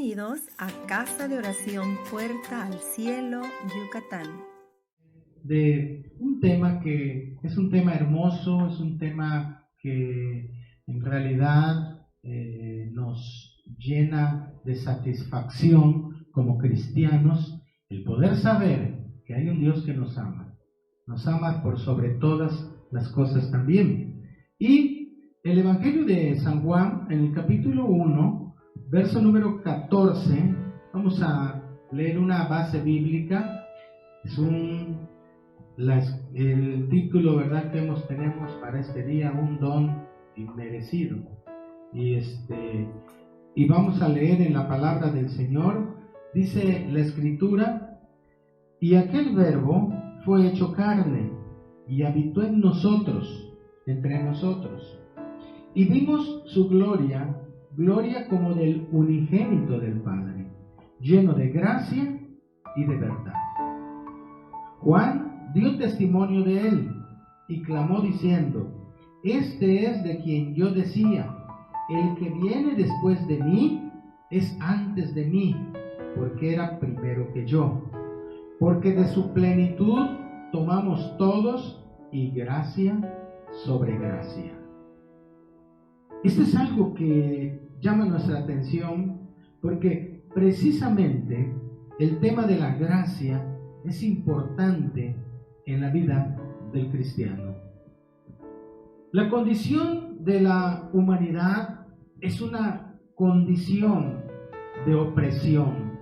Bienvenidos a Casa de Oración Puerta al Cielo, Yucatán. De un tema que es un tema hermoso, es un tema que en realidad nos llena de satisfacción como cristianos, el poder saber que hay un Dios que nos ama por sobre todas las cosas también. Y el Evangelio de San Juan, en el capítulo 1, verso número 14, vamos a leer una base bíblica. Es el título, ¿verdad?, que tenemos para este día, un don inmerecido. Y vamos a leer en la palabra del Señor. Dice la Escritura: y aquel Verbo fue hecho carne y habitó en nosotros, entre nosotros. Y vimos su gloria, gloria como del unigénito del Padre, lleno de gracia y de verdad. Juan dio testimonio de él y clamó diciendo: este es de quien yo decía, el que viene después de mí es antes de mí, porque era primero que yo. Porque de su plenitud tomamos todos, y gracia sobre gracia. Esto es algo que llama nuestra atención, porque precisamente el tema de la gracia es importante en la vida del cristiano. La condición de la humanidad es una condición de opresión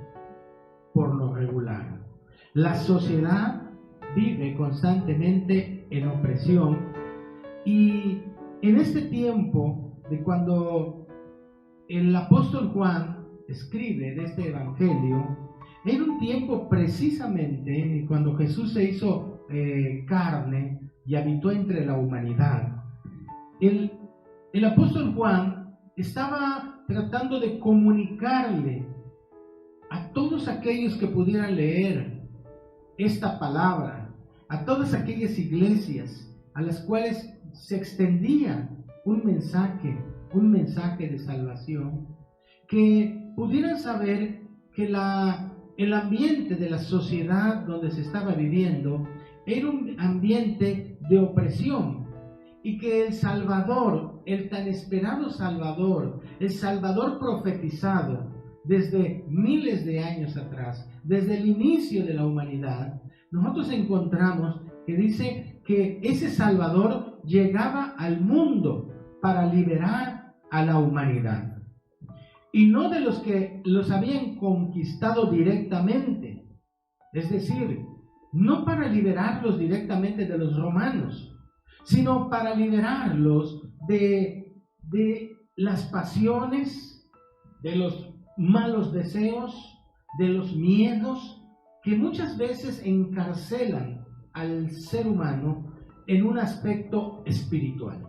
por lo regular. La sociedad vive constantemente en opresión, y en este tiempo de cuando el apóstol Juan escribe de este evangelio, era un tiempo precisamente cuando Jesús se hizo carne y habitó entre la humanidad. El apóstol Juan estaba tratando de comunicarle a todos aquellos que pudieran leer esta palabra, a todas aquellas iglesias a las cuales se extendía un mensaje de salvación, que pudieran saber que el ambiente de la sociedad donde se estaba viviendo era un ambiente de opresión, y que el Salvador, el tan esperado Salvador, el Salvador profetizado desde miles de años atrás, desde el inicio de la humanidad, nosotros encontramos que dice que ese Salvador llegaba al mundo para liberar a la humanidad. Y no de los que los habían conquistado directamente, es decir, no para liberarlos directamente de los romanos, sino para liberarlos de las pasiones, de los malos deseos, de los miedos que muchas veces encarcelan al ser humano en un aspecto espiritual.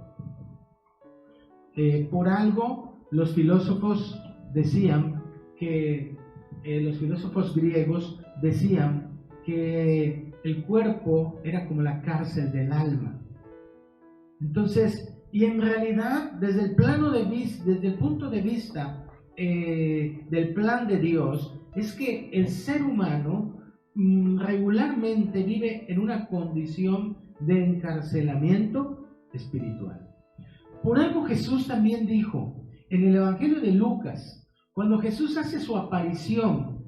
Por algo los filósofos decían que los filósofos griegos decían que el cuerpo era como la cárcel del alma. Entonces, y en realidad, desde el punto de vista del plan de Dios, es que el ser humano regularmente vive en una condición de encarcelamiento espiritual. Por algo Jesús también dijo en el Evangelio de Lucas, cuando Jesús hace su aparición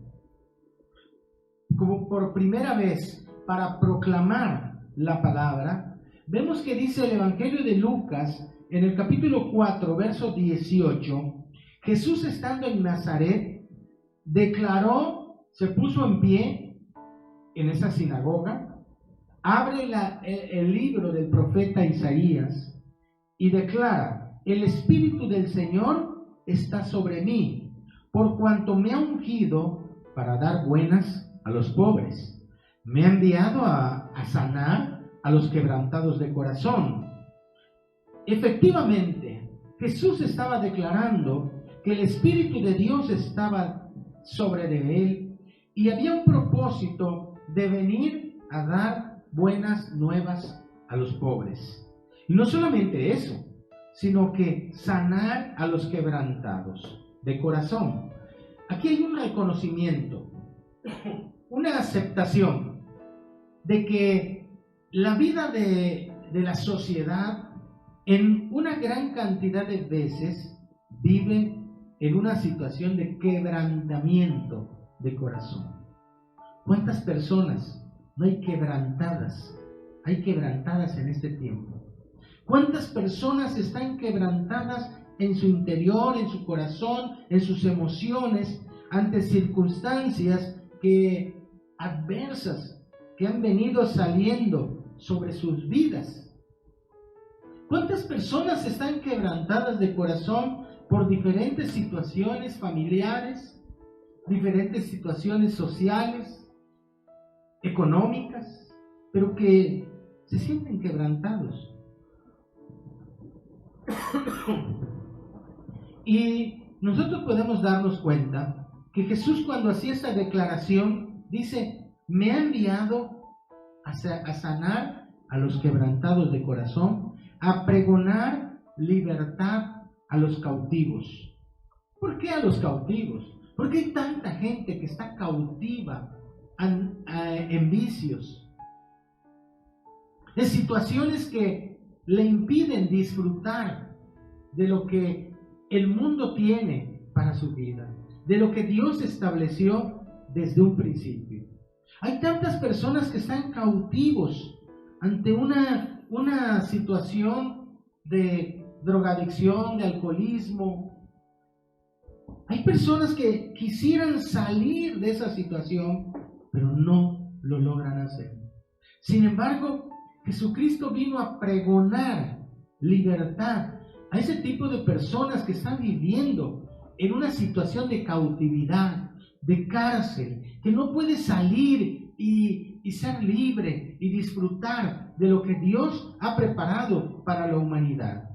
como por primera vez para proclamar la palabra, vemos que dice el Evangelio de Lucas, en el capítulo 4, verso 18, Jesús, estando en Nazaret, se puso en pie en esa sinagoga, abre el libro del profeta Isaías y declara: el Espíritu del Señor está sobre mí, por cuanto me ha ungido para dar buenas a los pobres. Me ha enviado a sanar a los quebrantados de corazón. Efectivamente, Jesús estaba declarando que el Espíritu de Dios estaba sobre de él, y había un propósito de venir a dar buenas nuevas a los pobres. Y no solamente eso, sino que sanar a los quebrantados de corazón. aquí hay un reconocimiento, una aceptación de que la vida de la sociedad en una gran cantidad de veces vive en una situación de quebrantamiento de corazón. ¿Cuántas personas no hay quebrantadas? Hay quebrantadas en este tiempo. ¿Cuántas personas están quebrantadas en su interior, en su corazón, en sus emociones, ante circunstancias adversas que han venido saliendo sobre sus vidas? ¿Cuántas personas están quebrantadas de corazón por diferentes situaciones familiares, diferentes situaciones sociales, económicas, pero que se sienten quebrantados? Y nosotros podemos darnos cuenta que Jesús, cuando hacía esta declaración, dice: me ha enviado a sanar a los quebrantados de corazón, a pregonar libertad a los cautivos. ¿Por qué a los cautivos? Porque hay tanta gente que está cautiva en vicios, en situaciones que le impiden disfrutar de lo que el mundo tiene para su vida, de lo que Dios estableció desde un principio. Hay tantas personas que están cautivos ante una situación de drogadicción, de alcoholismo. Hay personas que quisieran salir de esa situación, pero no lo logran hacer. Sin embargo, Jesucristo vino a pregonar libertad a ese tipo de personas que están viviendo en una situación de cautividad, de cárcel, que no puede salir y ser libre y disfrutar de lo que Dios ha preparado para la humanidad.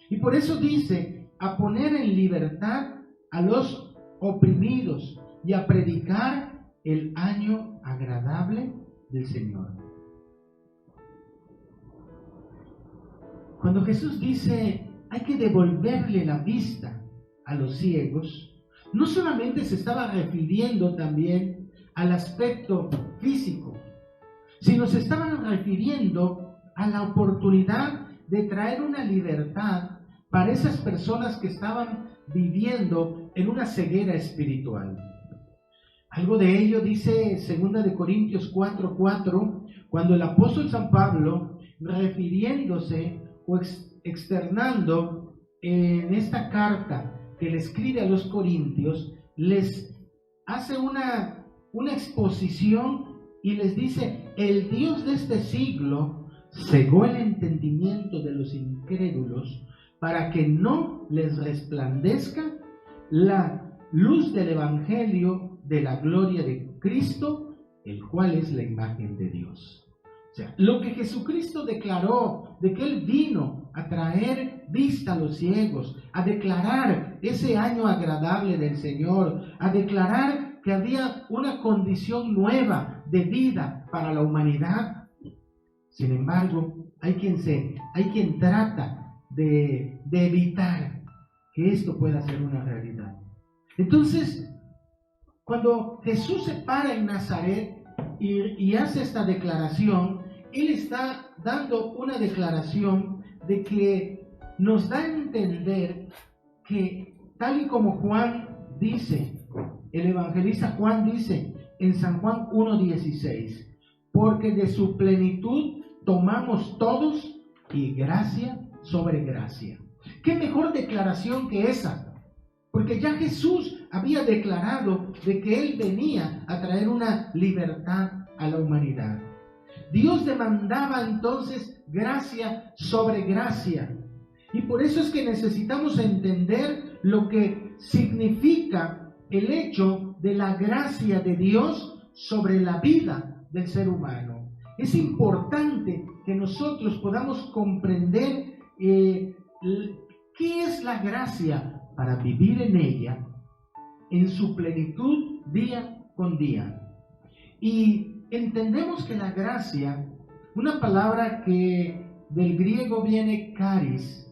Y por eso dice: a poner en libertad a los oprimidos y a predicar el año agradable del Señor. Cuando Jesús dice: hay que devolverle la vista a los ciegos, no solamente se estaba refiriendo también al aspecto físico, sino se estaban refiriendo a la oportunidad de traer una libertad para esas personas que estaban viviendo en una ceguera espiritual. Algo de ello dice 2 de Corintios 4:4, cuando el apóstol San Pablo, refiriéndose o externando en esta carta que le escribe a los corintios, les hace una exposición y les dice: el Dios de este siglo cegó el entendimiento de los incrédulos para que no les resplandezca la luz del evangelio de la gloria de Cristo, el cual es la imagen de Dios. O sea, lo que Jesucristo declaró de que Él vino a traer vista a los ciegos, a declarar ese año agradable del Señor, a declarar que había una condición nueva de vida para la humanidad. Sin embargo, hay quien trata de evitar que esto pueda ser una realidad. Entonces, cuando Jesús se para en Nazaret y hace esta declaración, Él está dando una declaración de que nos da a entender que, tal y como Juan dice, el evangelista Juan dice en San Juan 1:16, porque de su plenitud tomamos todos y gracia sobre gracia. ¿Qué mejor declaración que esa? Porque ya Jesús había declarado de que Él venía a traer una libertad a la humanidad. Dios demandaba entonces gracia sobre gracia. Y por eso es que necesitamos entender lo que significa el hecho de la gracia de Dios sobre la vida del ser humano. Es importante que nosotros podamos comprender qué es la gracia para vivir en ella en su plenitud día con día. Y entendemos que la gracia, una palabra que del griego viene charis,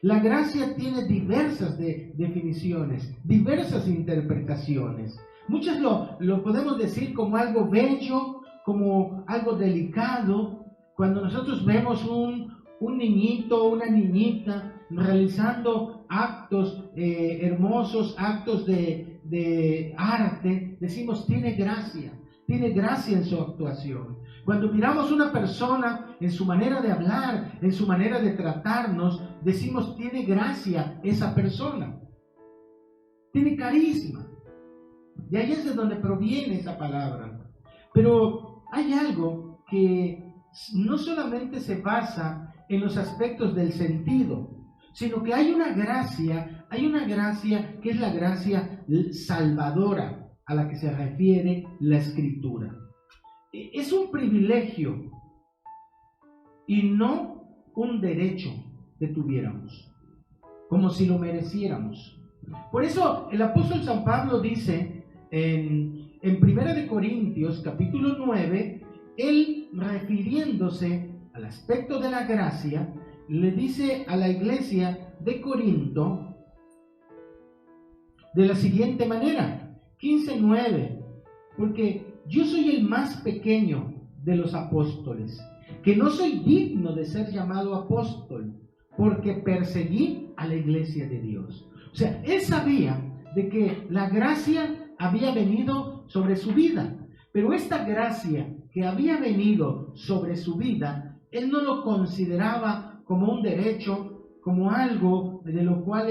La gracia tiene diversas definiciones, diversas interpretaciones. Muchas lo podemos decir como algo bello, como algo delicado. Cuando nosotros vemos un niñito, una niñita realizando actos hermosos, actos de arte, decimos tiene gracia en su actuación. Cuando miramos una persona en su manera de hablar, en su manera de tratarnos, decimos tiene gracia esa persona, tiene carisma. Y ahí es de donde proviene esa palabra. Pero hay algo que no solamente se basa en los aspectos del sentido, sino que hay una gracia que es la gracia salvadora a la que se refiere la Escritura. Es un privilegio y no un derecho que tuviéramos, como si lo mereciéramos. Por eso el apóstol San Pablo dice en 1 Corintios capítulo 9, él refiriéndose al aspecto de la gracia, le dice a la iglesia de Corinto de la siguiente manera, 15:9, porque yo soy el más pequeño de los apóstoles, que no soy digno de ser llamado apóstol, porque perseguí a la iglesia de Dios. O sea, él sabía de que la gracia había venido sobre su vida, pero esta gracia que había venido sobre su vida, él no lo consideraba como un derecho, como algo de lo cual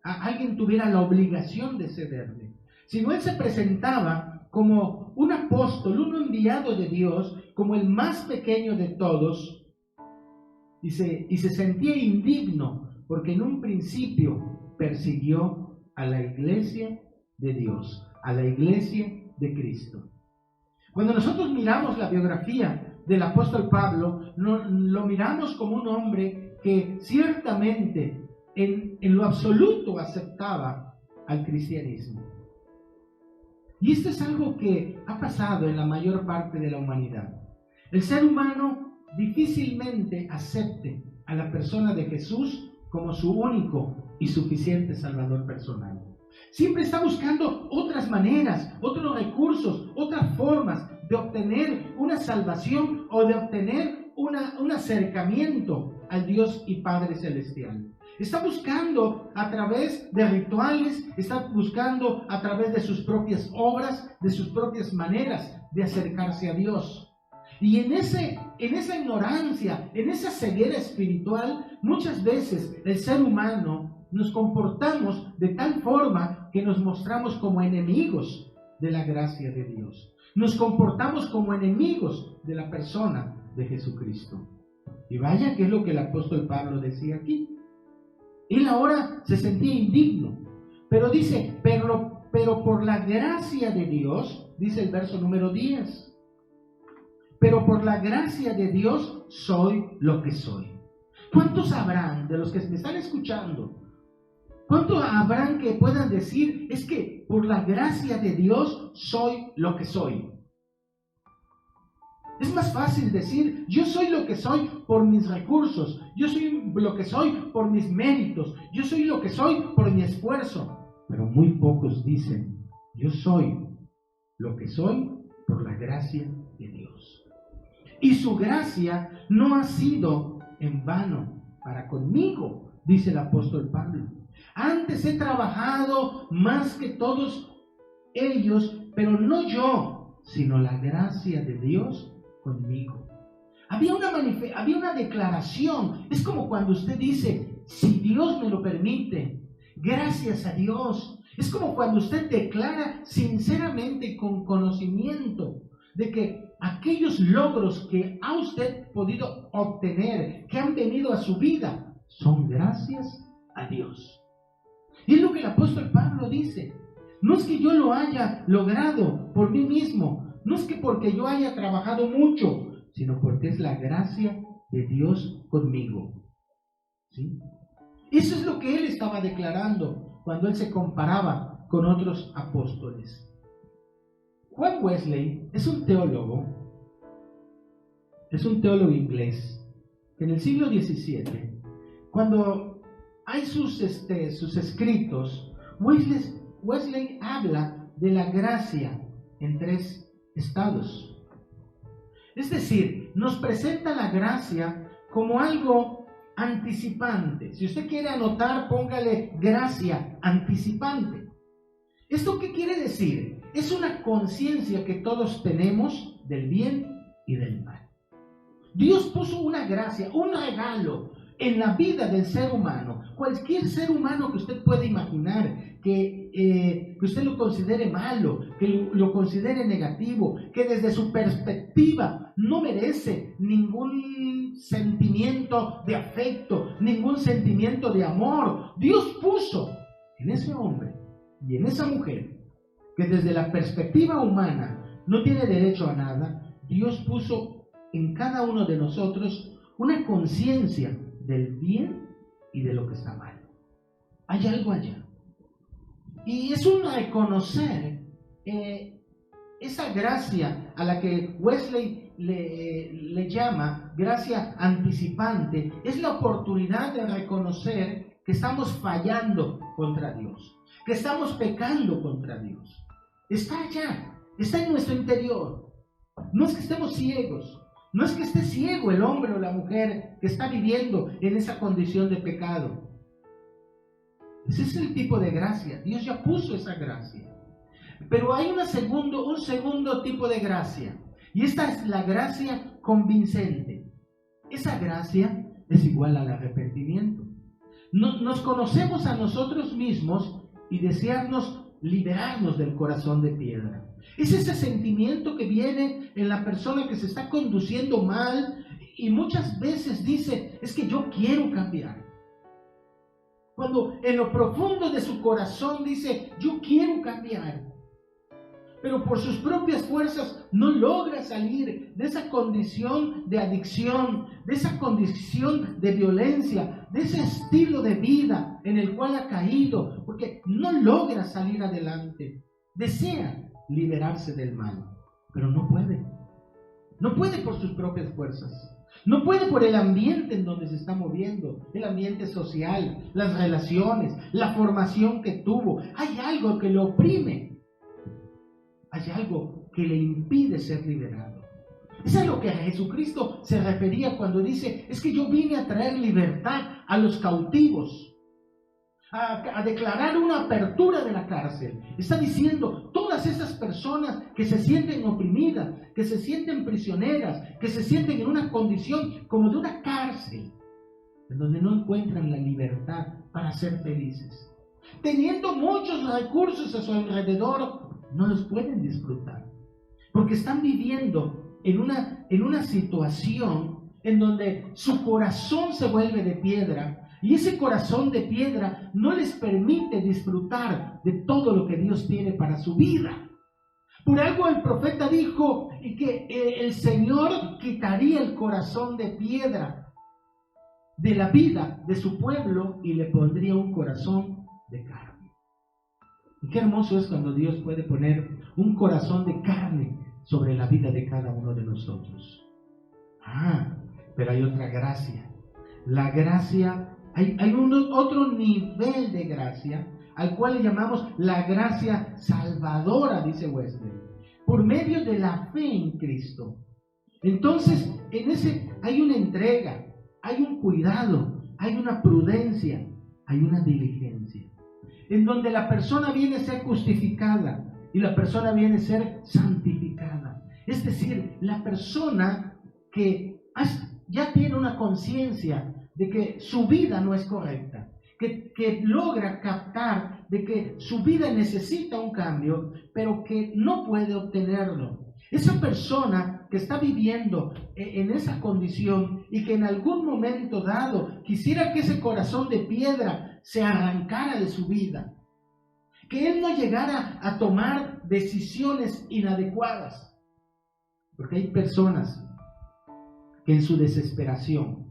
alguien tuviera la obligación de cederle, sino él se presentaba como un apóstol, un enviado de Dios, como el más pequeño de todos, y se sentía indigno, porque en un principio persiguió a la iglesia de Dios, a la iglesia de Cristo. Cuando nosotros miramos la biografía del apóstol Pablo, lo miramos como un hombre que ciertamente en lo absoluto aceptaba al cristianismo. Y esto es algo que ha pasado en la mayor parte de la humanidad. El ser humano difícilmente acepte a la persona de Jesús como su único y suficiente Salvador personal. Siempre está buscando otras maneras, otros recursos, otras formas de obtener una salvación o de obtener un acercamiento al Dios y Padre Celestial. Está buscando a través de rituales, está buscando a través de sus propias obras, de sus propias maneras de acercarse a Dios. Y en esa ignorancia, en esa ceguera espiritual, muchas veces el ser humano nos comportamos de tal forma que nos mostramos como enemigos de la gracia de Dios. Nos comportamos como enemigos de la persona de Jesucristo. Y vaya que es lo que el apóstol Pablo decía aquí. Él ahora se sentía indigno, pero dice, pero por la gracia de Dios, dice el verso número 10, pero por la gracia de Dios soy lo que soy. ¿Cuántos habrán de los que me están escuchando? ¿Cuántos habrán que puedan decir, es que por la gracia de Dios soy lo que soy? Es más fácil decir, yo soy lo que soy por mis recursos, yo soy lo que soy por mis méritos, yo soy lo que soy por mi esfuerzo. Pero muy pocos dicen, yo soy lo que soy por la gracia de Dios. Y su gracia no ha sido en vano para conmigo, dice el apóstol Pablo. Antes he trabajado más que todos ellos, pero no yo, sino la gracia de Dios conmigo. Había una declaración. Es como cuando usted dice, si Dios me lo permite, gracias a Dios. Es como cuando usted declara sinceramente y con conocimiento de que aquellos logros que ha usted podido obtener, que han venido a su vida, son gracias a Dios. Y es lo que el apóstol Pablo dice. No es que yo lo haya logrado por mí mismo, no es que porque yo haya trabajado mucho, sino porque es la gracia de Dios conmigo. ¿Sí? Eso es lo que él estaba declarando cuando él se comparaba con otros apóstoles. Juan Wesley es un teólogo inglés, que en el siglo XVII cuando hay sus escritos, Wesley habla de la gracia en 3 estados. Es decir, nos presenta la gracia como algo anticipante. Si usted quiere anotar, póngale gracia anticipante. ¿Esto qué quiere decir? Es una conciencia que todos tenemos del bien y del mal. Dios puso una gracia, un regalo en la vida del ser humano. Cualquier ser humano que usted pueda imaginar, que usted lo considere malo, que lo considere negativo, que desde su perspectiva no merece ningún sentimiento de afecto, ningún sentimiento de amor. Dios puso en ese hombre y en esa mujer, que desde la perspectiva humana no tiene derecho a nada. Dios puso en cada uno de nosotros una conciencia del bien y de lo que está mal. Hay algo allá. Y es un reconocer esa gracia a la que Wesley le llama gracia anticipante. Es la oportunidad de reconocer que estamos fallando contra Dios, que estamos pecando contra Dios. Está allá, está en nuestro interior. No es que estemos ciegos. No es que esté ciego el hombre o la mujer que está viviendo en esa condición de pecado. Ese es el tipo de gracia. Dios ya puso esa gracia. Pero hay un segundo tipo de gracia. Y esta es la gracia convincente. Esa gracia es igual al arrepentimiento. Nos conocemos a nosotros mismos y desearnos liberarnos del corazón de piedra. Es ese sentimiento que viene en la persona que se está conduciendo mal y muchas veces dice, es que yo quiero cambiar. Cuando en lo profundo de su corazón dice, yo quiero cambiar, pero por sus propias fuerzas no logra salir de esa condición de adicción, de esa condición de violencia, de ese estilo de vida en el cual ha caído, porque no logra salir adelante. Desea liberarse del mal, pero no puede. No puede por sus propias fuerzas. No puede por el ambiente en donde se está moviendo, el ambiente social, las relaciones, la formación que tuvo. Hay algo que lo oprime. Hay algo que le impide ser liberado. Es a lo que Jesucristo se refería cuando dice, es que yo vine a traer libertad a los cautivos, a declarar una apertura de la cárcel. Está diciendo, todas esas personas que se sienten oprimidas, que se sienten prisioneras, que se sienten en una condición como de una cárcel, en donde no encuentran la libertad para ser felices. Teniendo muchos recursos a su alrededor, no los pueden disfrutar, porque están viviendo en una situación en donde su corazón se vuelve de piedra, y ese corazón de piedra no les permite disfrutar de todo lo que Dios tiene para su vida. Por algo el profeta dijo que el Señor quitaría el corazón de piedra de la vida de su pueblo y le pondría un corazón de carne. Y qué hermoso es cuando Dios puede poner un corazón de carne sobre la vida de cada uno de nosotros. Pero hay otra gracia. La gracia, hay otro nivel de gracia al cual le llamamos la gracia salvadora, dice Wesley, por medio de la fe en Cristo. Entonces, en ese hay una entrega, hay un cuidado, hay una prudencia, hay una diligencia, en donde la persona viene a ser justificada y la persona viene a ser santificada. Es decir, la persona que ya tiene una conciencia de que su vida no es correcta, que logra captar de que su vida necesita un cambio, pero que no puede obtenerlo. Esa persona que está viviendo en esa condición y que en algún momento dado quisiera que ese corazón de piedra se arrancara de su vida, que él no llegara a tomar decisiones inadecuadas, porque hay personas que en su desesperación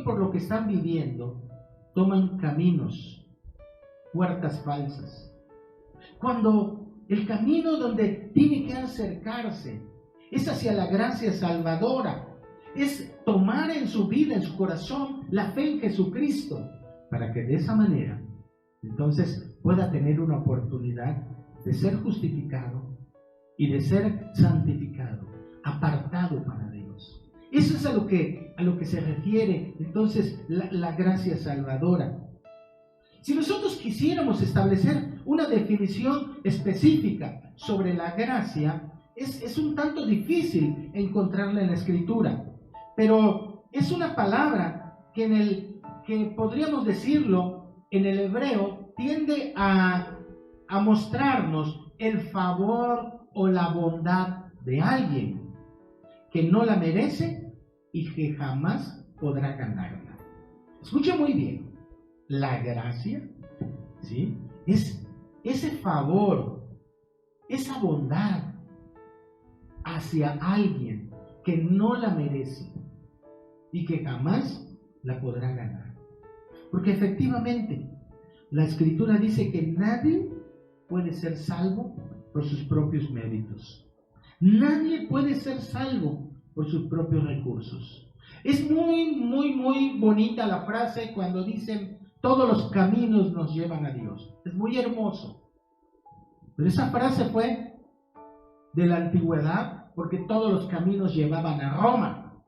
por lo que están viviendo, toman caminos, puertas falsas, cuando el camino donde tiene que acercarse es hacia la gracia salvadora, es tomar en su vida, en su corazón, la fe en Jesucristo, para que de esa manera, entonces, pueda tener una oportunidad de ser justificado y de ser santificado, apartado para Dios. Eso es a lo que se refiere, entonces, la gracia salvadora. Si nosotros quisiéramos establecer una definición específica sobre la gracia, es un tanto difícil encontrarla en la Escritura, pero es una palabra que podríamos decirlo en el hebreo, tiende a mostrarnos el favor o la bondad de alguien que no la merece y que jamás podrá ganarla. Escuche muy bien. La gracia, ¿sí?, es ese favor, esa bondad hacia alguien que no la merece y que jamás la podrá ganar. Porque efectivamente, la Escritura dice que nadie puede ser salvo por sus propios méritos. Nadie puede ser salvo por sus propios recursos. Es muy, muy, muy bonita la frase cuando dicen: todos los caminos nos llevan a Dios. Es muy hermoso. Pero esa frase fue de la antigüedad, porque todos los caminos llevaban a Roma.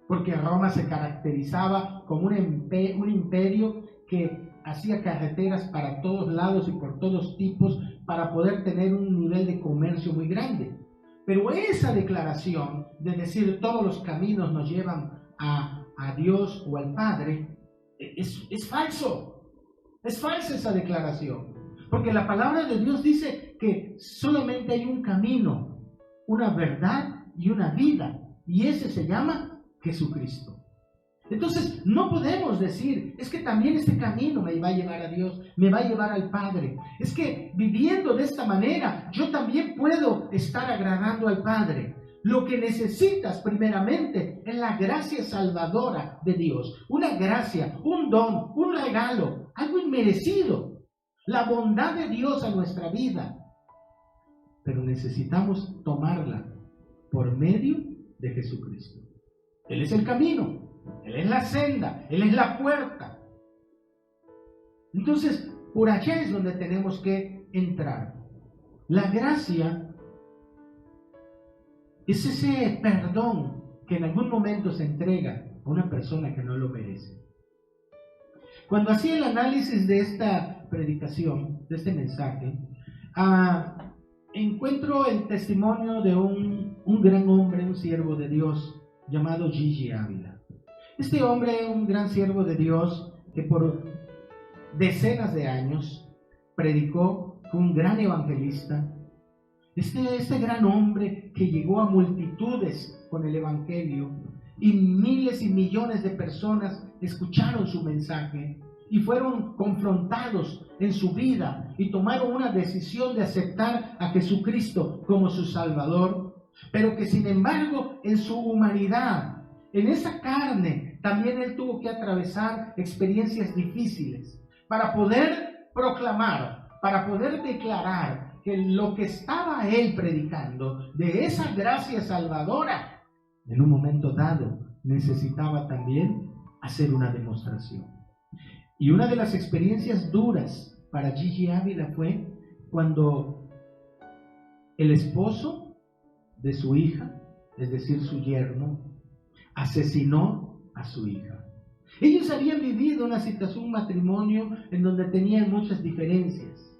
Porque Roma se caracterizaba como un imperio que hacía carreteras para todos lados y por todos tipos para poder tener un nivel de comercio muy grande. Pero esa declaración de decir todos los caminos nos llevan a Dios o al Padre, es falso. Es falsa esa declaración. Porque la palabra de Dios dice que solamente hay un camino, una verdad y una vida. Y ese se llama Jesucristo. Entonces, no podemos decir, es que también este camino me va a llevar a Dios, me va a llevar al Padre. Es que viviendo de esta manera, yo también puedo estar agradando al Padre. Lo que necesitas primeramente es la gracia salvadora de Dios. Una gracia, un don, un regalo, algo inmerecido. La bondad de Dios a nuestra vida. Pero necesitamos tomarla por medio de Jesucristo. Él es el camino. Él es la senda, Él es la puerta. Entonces, por allá es donde tenemos que entrar. La gracia es ese perdón que en algún momento se entrega a una persona que no lo merece. Cuando hacía el análisis de esta predicación, de este mensaje, encuentro el testimonio de un gran hombre, un siervo de Dios, llamado Gigi Ávila. Este hombre, un gran siervo de Dios, que por decenas de años predicó, fue un gran evangelista. Este gran hombre que llegó a multitudes con el evangelio, y miles y millones de personas escucharon su mensaje y fueron confrontados en su vida y tomaron una decisión de aceptar a Jesucristo como su Salvador, pero que sin embargo en su humanidad, en esa carne, también él tuvo que atravesar experiencias difíciles para poder proclamar, para poder declarar que lo que estaba él predicando, de esa gracia salvadora, en un momento dado necesitaba también hacer una demostración. Y una de las experiencias duras para Gigi Ávila fue cuando el esposo de su hija, es decir, su yerno, asesinó a su hija. Ellos habían vivido una situación, un matrimonio en donde tenían muchas diferencias.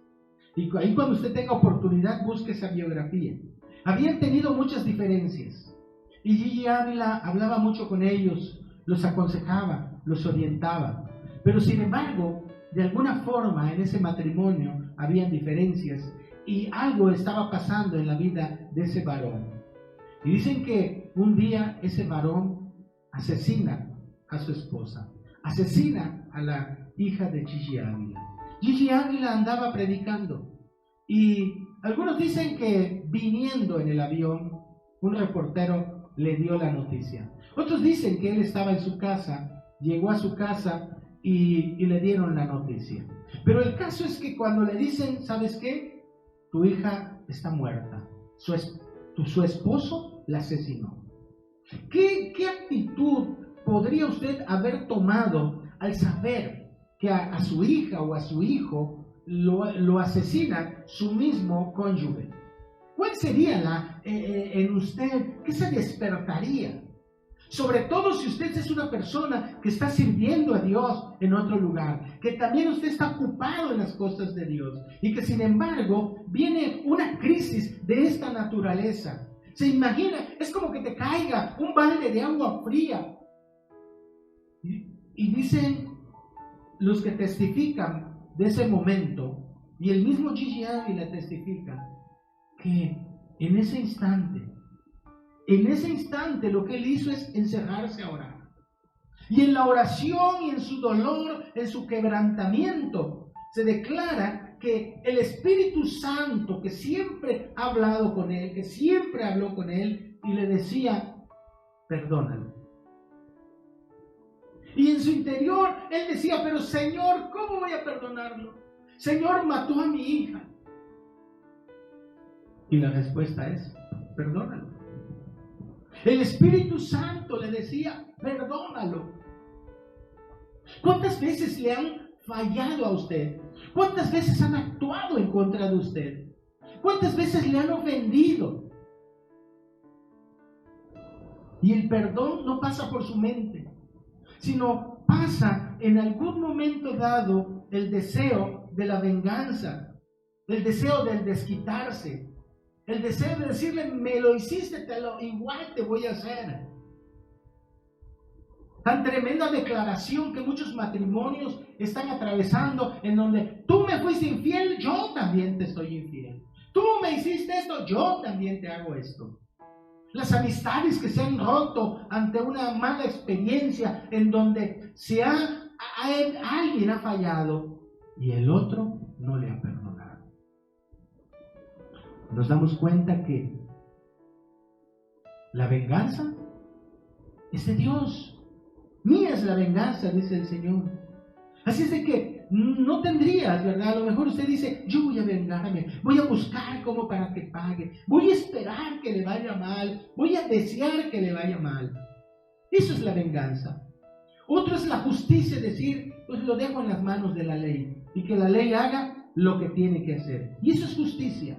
Y ahí cuando usted tenga oportunidad, busque esa biografía. Habían tenido muchas diferencias. Y Gigi Ávila hablaba mucho con ellos, los aconsejaba, los orientaba. Pero sin embargo, de alguna forma en ese matrimonio habían diferencias y algo estaba pasando en la vida de ese varón. Y dicen que un día ese varón asesina a su esposa, asesina a la hija de Gigi Ávila. Gigi Ávila andaba predicando y algunos dicen que viniendo en el avión, un reportero le dio la noticia. Otros dicen que él estaba en su casa, llegó a su casa y le dieron la noticia. Pero el caso es que cuando le dicen, ¿sabes qué? Tu hija está muerta. Su esposo la asesinó. ¿Qué actitud podría usted haber tomado al saber que a su hija o a su hijo lo asesina su mismo cónyuge? ¿Cuál sería en usted, qué se despertaría? Sobre todo si usted es una persona que está sirviendo a Dios en otro lugar, que también usted está ocupado en las cosas de Dios y que sin embargo viene una crisis de esta naturaleza. Se imagina, es como que te caiga un balde de agua fría. Y dicen los que testifican de ese momento, y el mismo Gigi Ávila testifica, que en ese instante lo que él hizo es encerrarse a orar. Y en la oración y en su dolor, en su quebrantamiento, se declara que el Espíritu Santo, que siempre ha hablado con él, que siempre habló con él, y le decía, perdónalo. Y en su interior, él decía, pero Señor, ¿cómo voy a perdonarlo? Señor, mató a mi hija. Y la respuesta es, perdónalo. El Espíritu Santo le decía, perdónalo. ¿Cuántas veces le han fallado a usted? ¿Cuántas veces han actuado en contra de usted? ¿Cuántas veces le han ofendido? Y el perdón no pasa por su mente, sino pasa en algún momento dado el deseo de la venganza, el deseo del desquitarse, el deseo de decirle, me lo hiciste, igual te voy a hacer. Tan tremenda declaración que muchos matrimonios están atravesando, en donde tú me fuiste infiel, yo también te soy infiel. Tú me hiciste esto, yo también te hago esto. Las amistades que se han roto ante una mala experiencia, en donde alguien ha fallado y el otro no le ha perdonado. Nos damos cuenta que la venganza es de Dios. Mía es la venganza, dice el Señor. Así es de que no tendrías, ¿verdad? A lo mejor usted dice, yo voy a vengarme, voy a buscar como para que pague, voy a esperar que le vaya mal, voy a desear que le vaya mal. Eso es la venganza. Otro es la justicia, decir, pues lo dejo en las manos de la ley y que la ley haga lo que tiene que hacer. Y eso es justicia.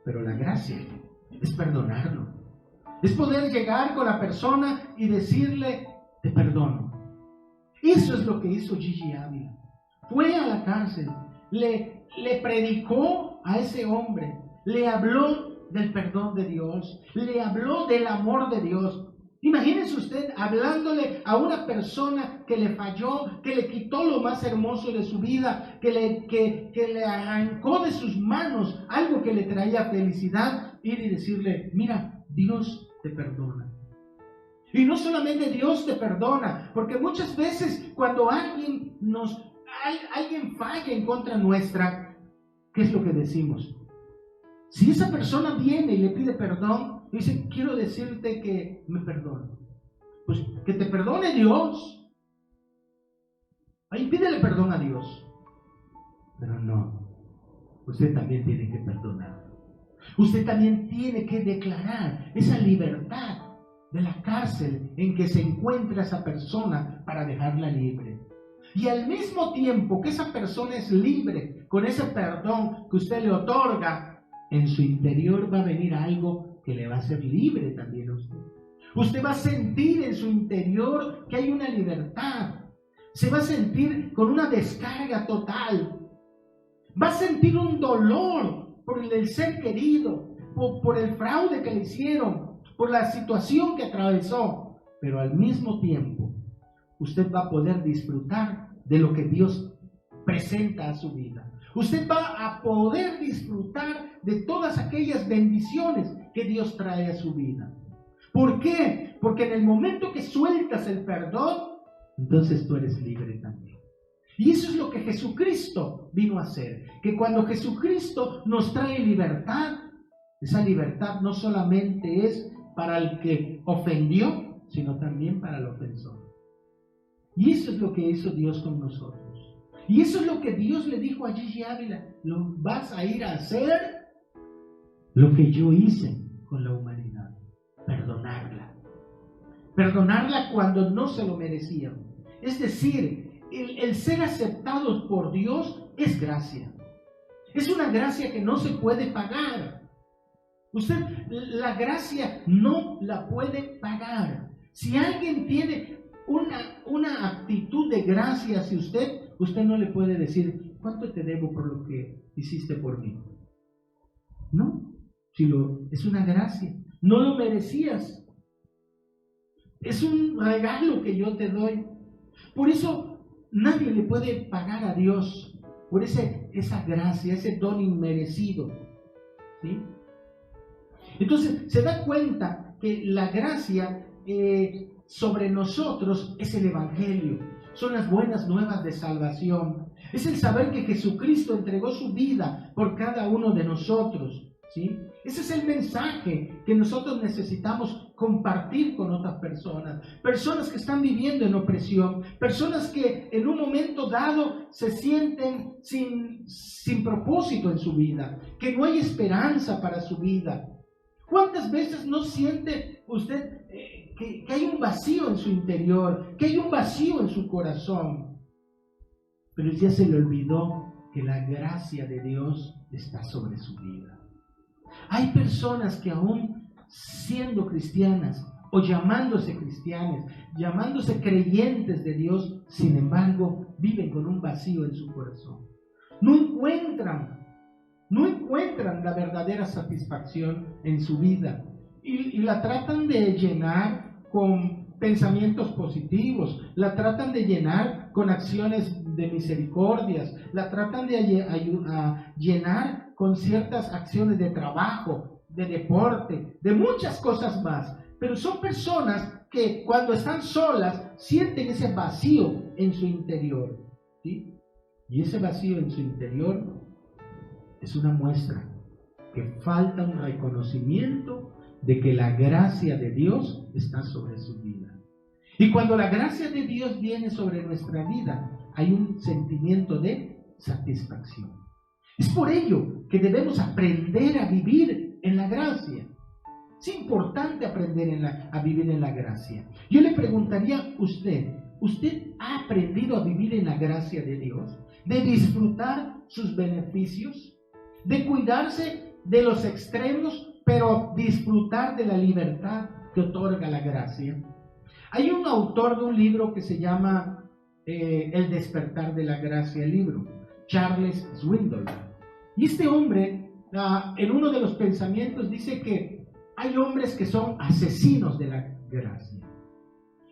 Pero la gracia es perdonarlo. Es poder llegar con la persona y decirle, te perdono. Eso es lo que hizo Gigi Ávila. Fue a la cárcel, le predicó a ese hombre, le habló del perdón de Dios, le habló del amor de Dios. Imagínese usted hablándole a una persona que le falló, que le quitó lo más hermoso de su vida, que le arrancó de sus manos algo que le traía felicidad, ir y decirle, mira, Dios te perdona. Y no solamente Dios te perdona, porque muchas veces cuando alguien falla en contra nuestra, ¿qué es lo que decimos? Si esa persona viene y le pide perdón, dice, quiero decirte que me perdone. Pues que te perdone Dios. Ahí pídele perdón a Dios. Pero no, usted también tiene que perdonar. Usted también tiene que declarar esa libertad de la cárcel en que se encuentra esa persona para dejarla libre. Y al mismo tiempo que esa persona es libre, con ese perdón que usted le otorga, en su interior va a venir algo que le va a hacer libre también a usted. Usted va a sentir en su interior que hay una libertad. Se va a sentir con una descarga total. Va a sentir un dolor por el ser querido, por el fraude que le hicieron, por la situación que atravesó. Pero al mismo tiempo, usted va a poder disfrutar de lo que Dios presenta a su vida. Usted va a poder disfrutar de todas aquellas bendiciones que Dios trae a su vida. ¿Por qué? Porque en el momento que sueltas el perdón, entonces tú eres libre también. Y eso es lo que Jesucristo vino a hacer. Que cuando Jesucristo nos trae libertad, esa libertad no solamente es para el que ofendió, sino también para el ofensor. Y eso es lo que hizo Dios con nosotros. Y eso es lo que Dios le dijo a Gigi Ávila, lo vas a ir a hacer lo que yo hice con la humanidad, perdonarla. perdonarla cuando no se lo merecían. Es decir, el ser aceptados por Dios es gracia. Es una gracia que no se puede pagar. Usted la gracia no la puede pagar. Si alguien tiene una actitud de gracia hacia usted no le puede decir, ¿cuánto te debo por lo que hiciste por mí? No, es una gracia. No lo merecías. Es un regalo que yo te doy. Por eso nadie le puede pagar a Dios por esa gracia, ese don inmerecido. ¿Sí? Entonces se da cuenta que la gracia sobre nosotros es el Evangelio, son las buenas nuevas de salvación, es el saber que Jesucristo entregó su vida por cada uno de nosotros. ¿Sí? Ese es el mensaje que nosotros necesitamos compartir con otras personas que están viviendo en opresión, personas que en un momento dado se sienten sin propósito en su vida, que no hay esperanza para su vida. ¿Cuántas veces no siente usted que hay un vacío en su interior, que hay un vacío en su corazón? Pero ya se le olvidó que la gracia de Dios está sobre su vida. Hay personas que aún siendo cristianas o llamándose cristianas, llamándose creyentes de Dios, sin embargo, viven con un vacío en su corazón. No encuentran la verdadera satisfacción en su vida y la tratan de llenar con pensamientos positivos, la tratan de llenar con acciones de misericordias, la tratan de llenar con ciertas acciones de trabajo, de deporte, de muchas cosas más. Pero son personas que cuando están solas sienten ese vacío en su interior. ¿Sí? Y ese vacío en su interior es una muestra que falta un reconocimiento de que la gracia de Dios está sobre su vida. Y cuando la gracia de Dios viene sobre nuestra vida, hay un sentimiento de satisfacción. Es por ello que debemos aprender a vivir en la gracia. Es importante aprender a vivir en la gracia. Yo le preguntaría a ¿usted ha aprendido a vivir en la gracia de Dios? ¿De disfrutar sus beneficios? ¿De cuidarse de los extremos, pero disfrutar de la libertad que otorga la gracia? Hay un autor de un libro que se llama El despertar de la gracia, el libro, Charles Swindoll. Y este hombre, en uno de los pensamientos, dice que hay hombres que son asesinos de la gracia.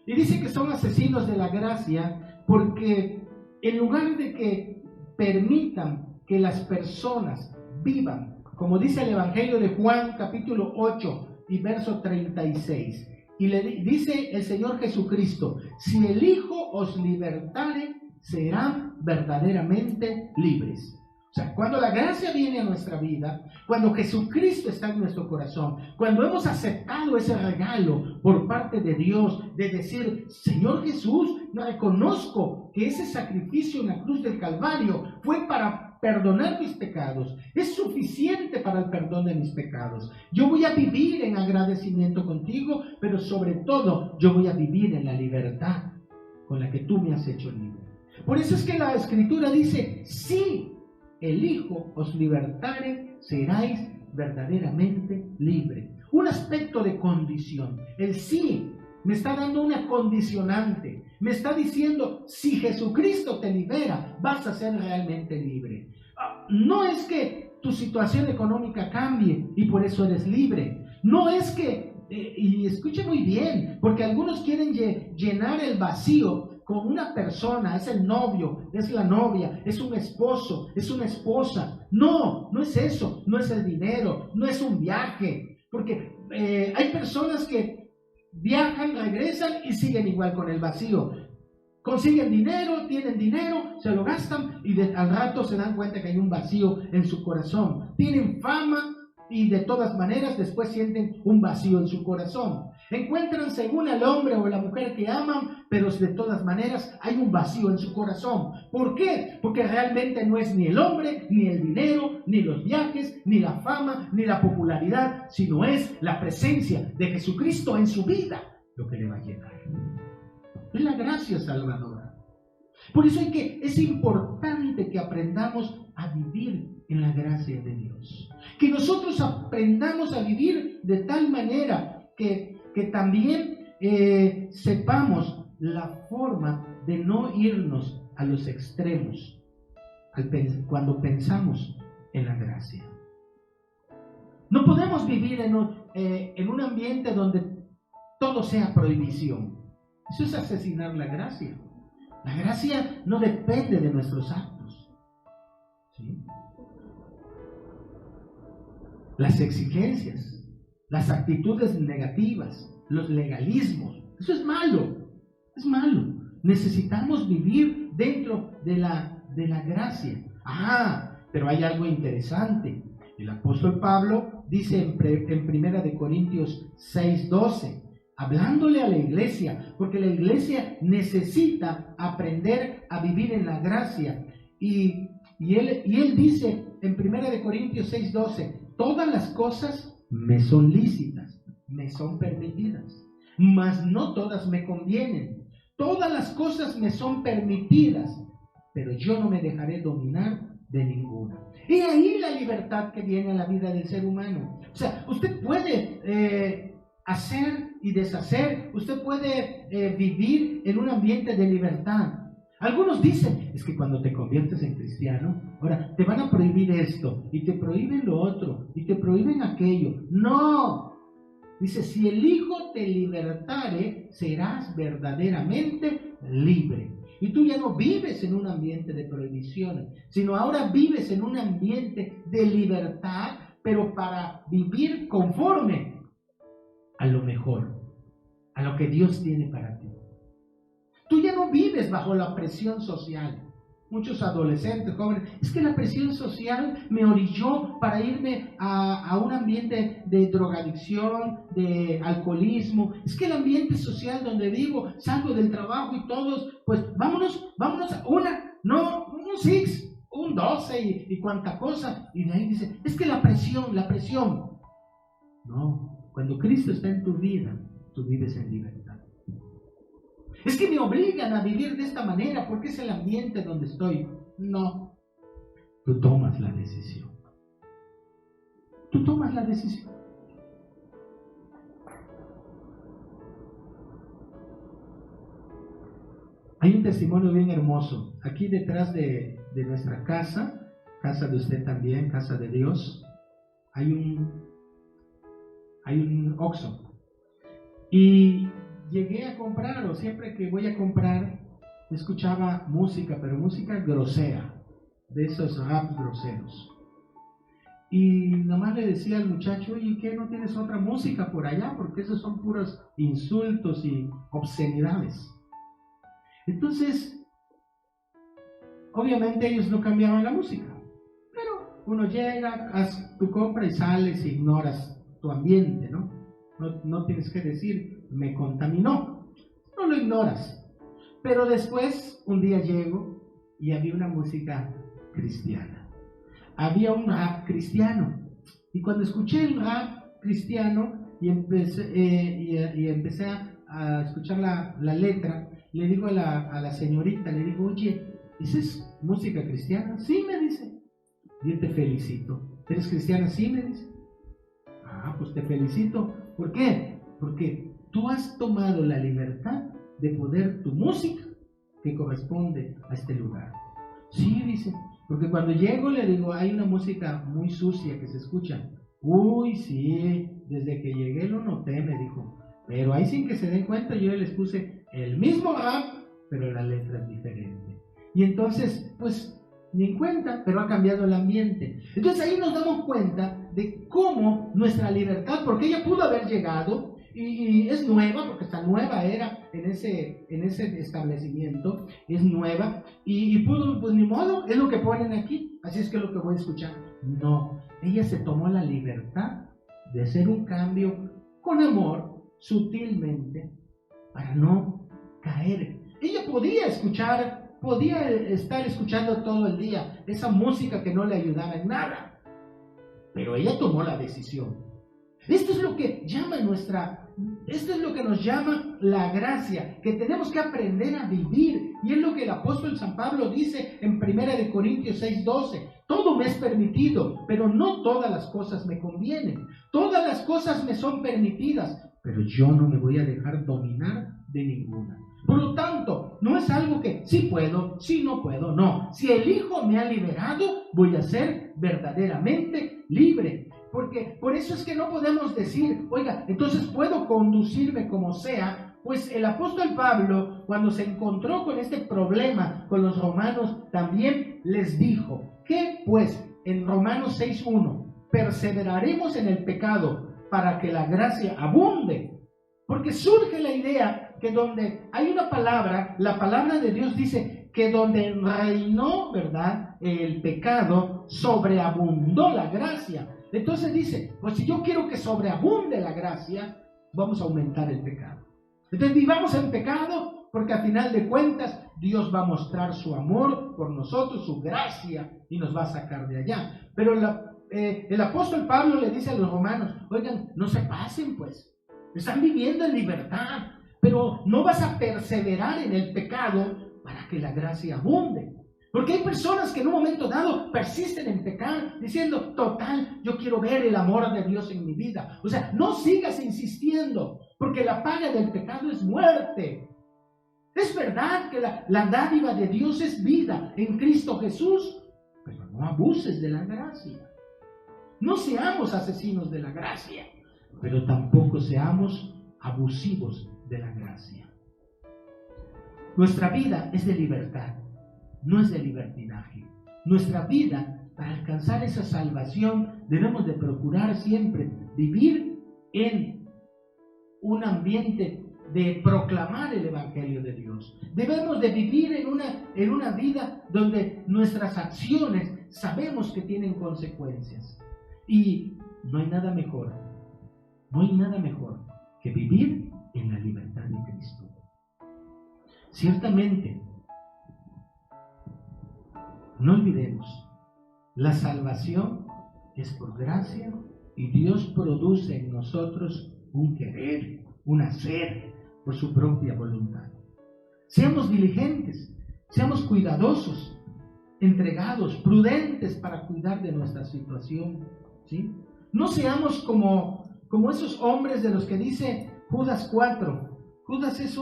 Y dice que son asesinos de la gracia porque en lugar de que permitan que las personas vivan, como dice el Evangelio de Juan, capítulo 8 y verso 36, y le dice el Señor Jesucristo, si el Hijo os libertare, serán verdaderamente libres. O sea, cuando la gracia viene a nuestra vida, cuando Jesucristo está en nuestro corazón, cuando hemos aceptado ese regalo por parte de Dios, de decir, Señor Jesús, reconozco que ese sacrificio en la cruz del Calvario fue para perdonar mis pecados, es suficiente para el perdón de mis pecados. Yo voy a vivir en agradecimiento contigo, pero sobre todo yo voy a vivir en la libertad con la que tú me has hecho libre. Por eso es que la Escritura dice, sí, el Hijo os libertare, seráis verdaderamente libres. Un aspecto de condición. El sí me está dando una condicionante. Me está diciendo, si Jesucristo te libera, vas a ser realmente libre. No es que tu situación económica cambie y por eso eres libre. No es que, y escuche muy bien, porque algunos quieren llenar el vacío con una persona, es el novio, es la novia, es un esposo, es una esposa. No, no es eso, no es el dinero, no es un viaje, porque hay personas que viajan, regresan y siguen igual con el vacío. Consiguen dinero, tienen dinero, se lo gastan y al rato se dan cuenta que hay un vacío en su corazón. Tienen fama y de todas maneras después sienten un vacío en su corazón. Encuentran según el hombre o la mujer que aman, pero de todas maneras hay un vacío en su corazón. ¿Por qué? Porque realmente no es ni el hombre, ni el dinero, ni los viajes, ni la fama, ni la popularidad, sino es la presencia de Jesucristo en su vida, lo que le va a llegar. Es la gracia salvadora. Por eso es importante que aprendamos a vivir en la gracia de Dios. Que nosotros aprendamos a vivir de tal manera que también sepamos la forma de no irnos a los extremos cuando pensamos en la gracia. No podemos vivir en un ambiente donde todo sea prohibición. Eso es asesinar la gracia. La gracia no depende de nuestros actos, ¿sí? Las exigencias, las actitudes negativas, los legalismos, eso es malo, es malo. Necesitamos vivir dentro de la gracia. Pero hay algo interesante. El apóstol Pablo dice en 1 Corintios 6:12, hablándole a la iglesia, porque la iglesia necesita aprender a vivir en la gracia. Y él dice en 1 Corintios 6:12, todas las cosas me son lícitas, me son permitidas, mas no todas me convienen. Todas las cosas me son permitidas, pero yo no me dejaré dominar de ninguna. Y ahí la libertad que viene a la vida del ser humano. O sea, usted puede hacer y deshacer, usted puede vivir en un ambiente de libertad. Algunos dicen, es que cuando te conviertes en cristiano, ahora te van a prohibir esto, y te prohíben lo otro, y te prohíben aquello. No, dice, si el Hijo te libertare, serás verdaderamente libre. Y tú ya no vives en un ambiente de prohibición, sino ahora vives en un ambiente de libertad, pero para vivir conforme a lo mejor, a lo que Dios tiene para ti. Tú ya no vives bajo la presión social. Muchos adolescentes, jóvenes, es que la presión social me orilló para irme a un ambiente de drogadicción, de alcoholismo. Es que el ambiente social donde vivo, salgo del trabajo y todos, pues vámonos a un 6, un 12 y cuánta cosa. Y de ahí dice, es que la presión. No, cuando Cristo está en tu vida, tú vives en libertad. Es que me obligan a vivir de esta manera porque es el ambiente donde estoy. No, tú tomas la decisión. Tú tomas la decisión. Hay un testimonio bien hermoso. Aquí detrás de nuestra casa de usted también, casa de Dios, hay un Oxxo. Y llegué a comprar, o siempre que voy a comprar, escuchaba música, pero música grosera, de esos rap groseros. Y nomás le decía al muchacho, oye, ¿qué no tienes otra música por allá? Porque esos son puros insultos y obscenidades. Entonces, obviamente ellos no cambiaban la música, pero uno llega, haz tu compra y sales e ignoras tu ambiente, ¿no? No tienes que decir, me contaminó, no lo ignoras. Pero después, un día llego y había una música cristiana. Había un rap cristiano. Y cuando escuché el rap cristiano y empecé a escuchar la letra, le digo a la señorita, le digo, oye, ¿esa es música cristiana? Sí, me dice. Yo te felicito. ¿Eres cristiana? Sí, me dice. Pues te felicito. ¿Por qué? Porque tú has tomado la libertad de poner tu música que corresponde a este lugar. Sí, dice, porque cuando llego le digo, hay una música muy sucia que se escucha. Uy, sí, desde que llegué lo noté, me dijo. Pero ahí sin que se den cuenta yo les puse el mismo rap, pero la letra es diferente. Y entonces, pues, ni en cuenta, pero ha cambiado el ambiente. Entonces ahí nos damos cuenta de cómo nuestra libertad, porque ella pudo haber llegado, y es nueva, porque esta nueva era en ese establecimiento, es nueva, y pudo, pues ni modo, es lo que ponen aquí, así es que es lo que voy a escuchar. No, ella se tomó la libertad de hacer un cambio con amor, sutilmente, para no caer. Ella podía estar escuchando todo el día esa música que no le ayudaba en nada, pero ella tomó la decisión. Esto es lo que llama nuestra Esto es lo que nos llama la gracia, que tenemos que aprender a vivir. Y es lo que el apóstol San Pablo dice en 1 Corintios 6:12. Todo me es permitido, pero no todas las cosas me convienen. Todas las cosas me son permitidas, pero yo no me voy a dejar dominar de ninguna. Por lo tanto, no es algo que sí puedo, sí no puedo, no. Si el Hijo me ha liberado, voy a ser verdaderamente libre. Porque por eso es que no podemos decir, oiga, entonces puedo conducirme como sea. Pues el apóstol Pablo, cuando se encontró con este problema con los romanos, también les dijo, que pues en Romanos 6:1, perseveraremos en el pecado para que la gracia abunde. Porque surge la idea que donde hay una palabra, la palabra de Dios dice que donde reinó, ¿verdad?, el pecado, sobreabundó la gracia. Entonces dice, pues si yo quiero que sobreabunde la gracia, vamos a aumentar el pecado. Entonces vivamos en pecado, porque al final de cuentas Dios va a mostrar su amor por nosotros, su gracia, y nos va a sacar de allá. Pero el apóstol Pablo le dice a los romanos, oigan, no se pasen pues, están viviendo en libertad, pero no vas a perseverar en el pecado para que la gracia abunde. Porque hay personas que en un momento dado persisten en pecar, diciendo, total, yo quiero ver el amor de Dios en mi vida. O sea, no sigas insistiendo, porque la paga del pecado es muerte. Es verdad que la dádiva de Dios es vida en Cristo Jesús, pero no abuses de la gracia. No seamos asesinos de la gracia, pero tampoco seamos abusivos de la gracia. Nuestra vida es de libertad, no es de libertinaje. Nuestra vida, para alcanzar esa salvación, debemos de procurar siempre vivir en un ambiente de proclamar el Evangelio de Dios. Debemos de vivir en una vida donde nuestras acciones sabemos que tienen consecuencias. Y no hay nada mejor que vivir en la libertad de Cristo. Ciertamente, no olvidemos, la salvación es por gracia y Dios produce en nosotros un querer, un hacer por su propia voluntad. Seamos diligentes, seamos cuidadosos, entregados, prudentes para cuidar de nuestra situación, ¿sí? No seamos como esos hombres de los que dice Judas 4. Judas es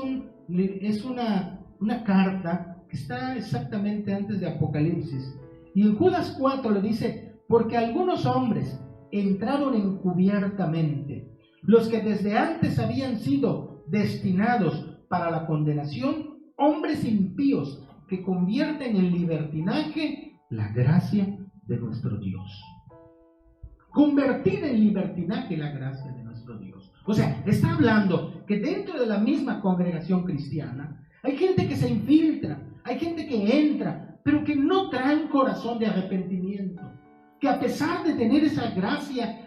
una carta que está exactamente antes de Apocalipsis. Y en Judas 4 le dice, porque algunos hombres entraron encubiertamente, los que desde antes habían sido destinados para la condenación, hombres impíos que convierten en libertinaje la gracia de nuestro Dios. Convertir en libertinaje la gracia de nuestro Dios. O sea, está hablando que dentro de la misma congregación cristiana hay gente que se infiltra, hay gente que entra, pero que no trae un corazón de arrepentimiento, que a pesar de tener esa gracia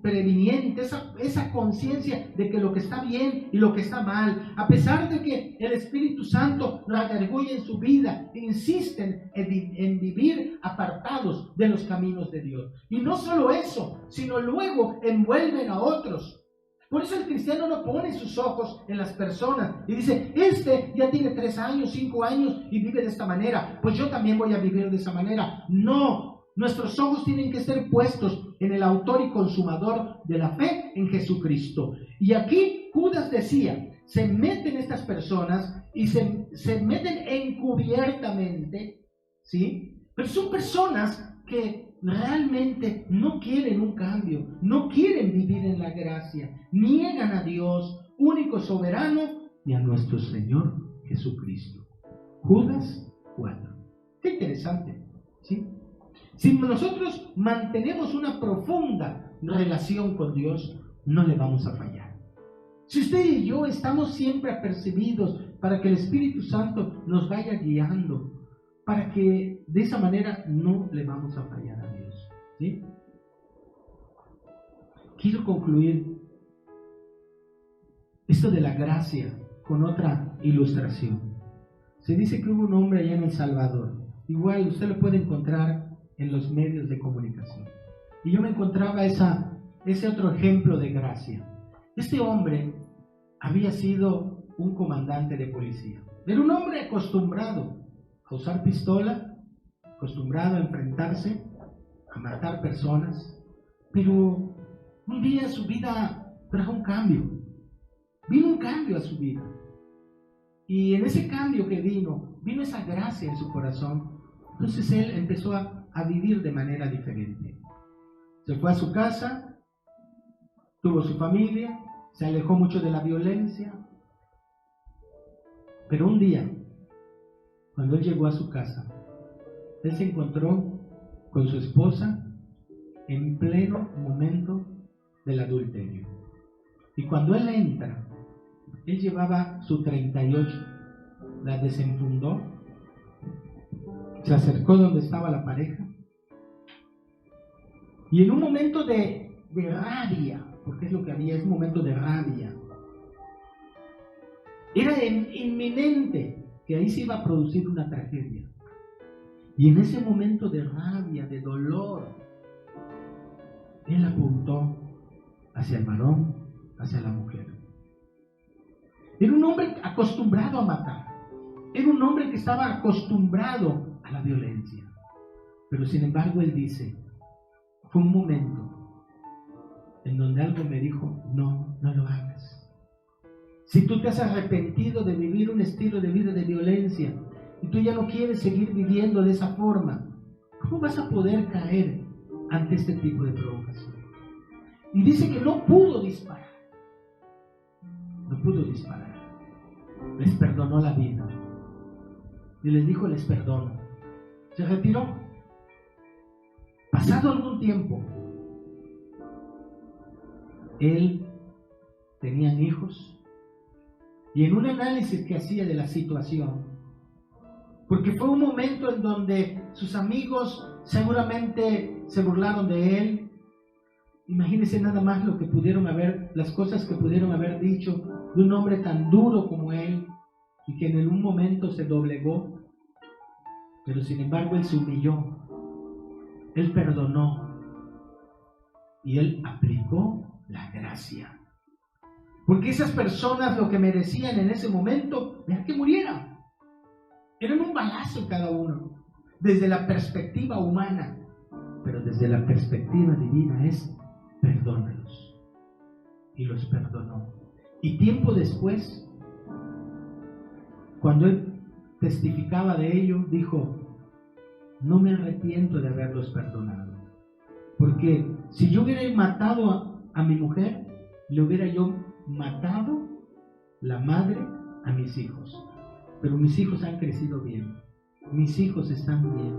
previniente, esa conciencia de que lo que está bien y lo que está mal, a pesar de que el Espíritu Santo redarguye en su vida, insisten en vivir apartados de los caminos de Dios. Y no solo eso, sino luego envuelven a otros. Por eso el cristiano no pone sus ojos en las personas y dice, este ya tiene 3 años, 5 años y vive de esta manera, pues yo también voy a vivir de esa manera. No, nuestros ojos tienen que ser puestos en el autor y consumador de la fe, en Jesucristo. Y aquí Judas decía, se meten estas personas y se meten encubiertamente, ¿sí? Pero son personas que realmente no quieren un cambio, no quieren vivir en la gracia, niegan a Dios, único soberano, y a nuestro Señor Jesucristo. Judas 4. Qué interesante, ¿sí? Si nosotros mantenemos una profunda relación con Dios, no le vamos a fallar. Si usted y yo estamos siempre apercibidos para que el Espíritu Santo nos vaya guiando, para que de esa manera no le vamos a fallar a Dios, ¿sí? Quiero concluir esto de la gracia con otra ilustración. Se dice que hubo un hombre allá en El Salvador. Igual usted lo puede encontrar en los medios de comunicación. Y yo me encontraba ese otro ejemplo de gracia. Este hombre había sido un comandante de policía. Era un hombre acostumbrado a usar pistola, acostumbrado a enfrentarse, a matar personas, pero un día su vida trajo un cambio. Vino un cambio a su vida. Y en ese cambio que vino esa gracia en su corazón. Entonces él empezó a vivir de manera diferente. Se fue a su casa, tuvo su familia, se alejó mucho de la violencia. Pero un día, cuando él llegó a su casa, él se encontró con su esposa en pleno momento del adulterio. Y cuando él entra, él llevaba su 38, la desenfundó, se acercó donde estaba la pareja, y en un momento de rabia, porque es lo que había, es un momento de rabia, era inminente que ahí se iba a producir una tragedia. Y en ese momento de rabia, de dolor, él apuntó hacia el varón, hacia la mujer. Era un hombre acostumbrado a matar. Era un hombre que estaba acostumbrado a la violencia. Pero sin embargo él dice, fue un momento en donde algo me dijo, no lo hagas. Si tú te has arrepentido de vivir un estilo de vida de violencia y tú ya no quieres seguir viviendo de esa forma, ¿cómo vas a poder caer ante este tipo de provocación? Y dice que no pudo disparar. No pudo disparar. Les perdonó la vida. Y les dijo, les perdono. Se retiró. Pasado algún tiempo, él tenía hijos. Y en un análisis que hacía de la situación, porque fue un momento en donde sus amigos seguramente se burlaron de él. Imagínense nada más lo que pudieron haber, las cosas que pudieron haber dicho de un hombre tan duro como él, y que en un momento se doblegó, pero sin embargo él se humilló, él perdonó, y él aplicó la gracia. Porque esas personas lo que merecían en ese momento era que murieran. Eran un balazo cada uno, desde la perspectiva humana, pero desde la perspectiva divina es perdónalos. Y los perdonó. Y tiempo después, cuando él testificaba de ello, dijo, no me arrepiento de haberlos perdonado. Porque si yo hubiera matado a mi mujer, le hubiera yo matado la madre a mis hijos. Pero mis hijos han crecido bien. Mis hijos están bien.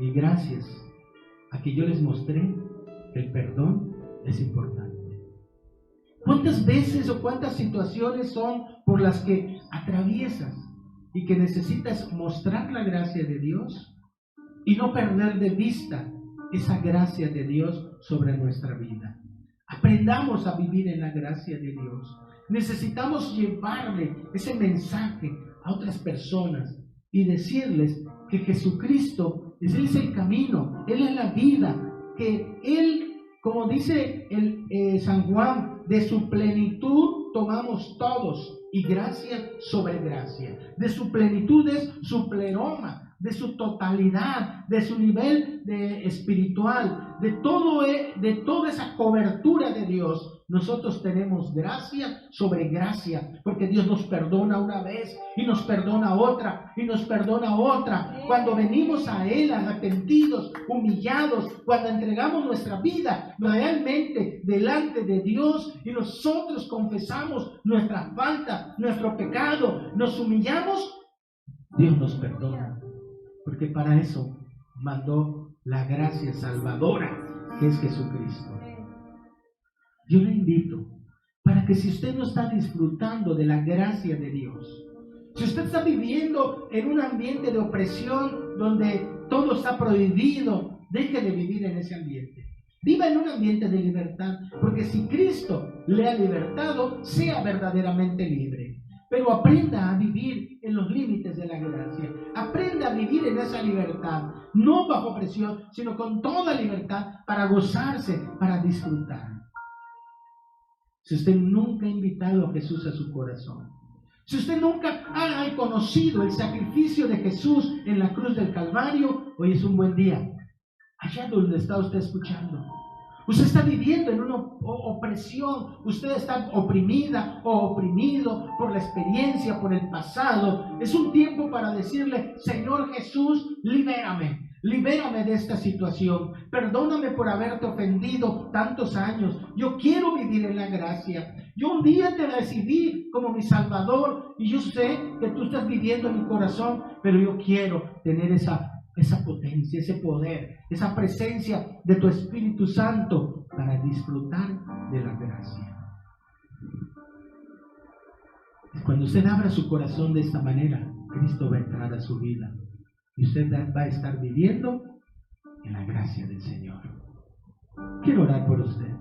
Y gracias a que yo les mostré que el perdón es importante. ¿Cuántas veces o cuántas situaciones son por las que atraviesas y que necesitas mostrar la gracia de Dios y no perder de vista esa gracia de Dios sobre nuestra vida? Aprendamos a vivir en la gracia de Dios. Necesitamos llevarle ese mensaje a otras personas y decirles que Jesucristo Él es el camino, Él es la vida, que Él, como dice San Juan, de su plenitud tomamos todos, y gracia sobre gracia. De su plenitud es su pleroma, de su totalidad, de su nivel espiritual, de toda esa cobertura de Dios. Nosotros tenemos gracia sobre gracia, porque Dios nos perdona una vez y nos perdona otra y nos perdona otra. Cuando venimos a Él arrepentidos, humillados, cuando entregamos nuestra vida realmente delante de Dios y nosotros confesamos nuestra falta, nuestro pecado, nos humillamos, Dios nos perdona, porque para eso mandó la gracia salvadora que es Jesucristo. Yo le invito para que si usted no está disfrutando de la gracia de Dios, si usted está viviendo en un ambiente de opresión donde todo está prohibido, deje de vivir en ese ambiente. Viva en un ambiente de libertad, porque si Cristo le ha libertado, sea verdaderamente libre. Pero aprenda a vivir en los límites de la gracia. Aprenda a vivir en esa libertad, no bajo presión, sino con toda libertad para gozarse, para disfrutar. si usted nunca ha invitado a Jesús a su corazón, si usted nunca ha conocido el sacrificio de Jesús en la cruz del Calvario, hoy es un buen día. Allá donde está usted escuchando, usted está viviendo en una opresión, usted está oprimida o oprimido por la experiencia, por el pasado. Es un tiempo para decirle: Señor Jesús, libérame. Libérame de esta situación. Perdóname por haberte ofendido tantos años. Yo quiero vivir en la gracia. Yo un día te recibí como mi Salvador y yo sé que tú estás viviendo en mi corazón, pero yo quiero tener esa potencia, ese poder, esa presencia de tu Espíritu Santo para disfrutar de la gracia. Cuando usted abra su corazón de esta manera, Cristo va a entrar a su vida y usted va a estar viviendo en la gracia del Señor. Quiero orar por usted.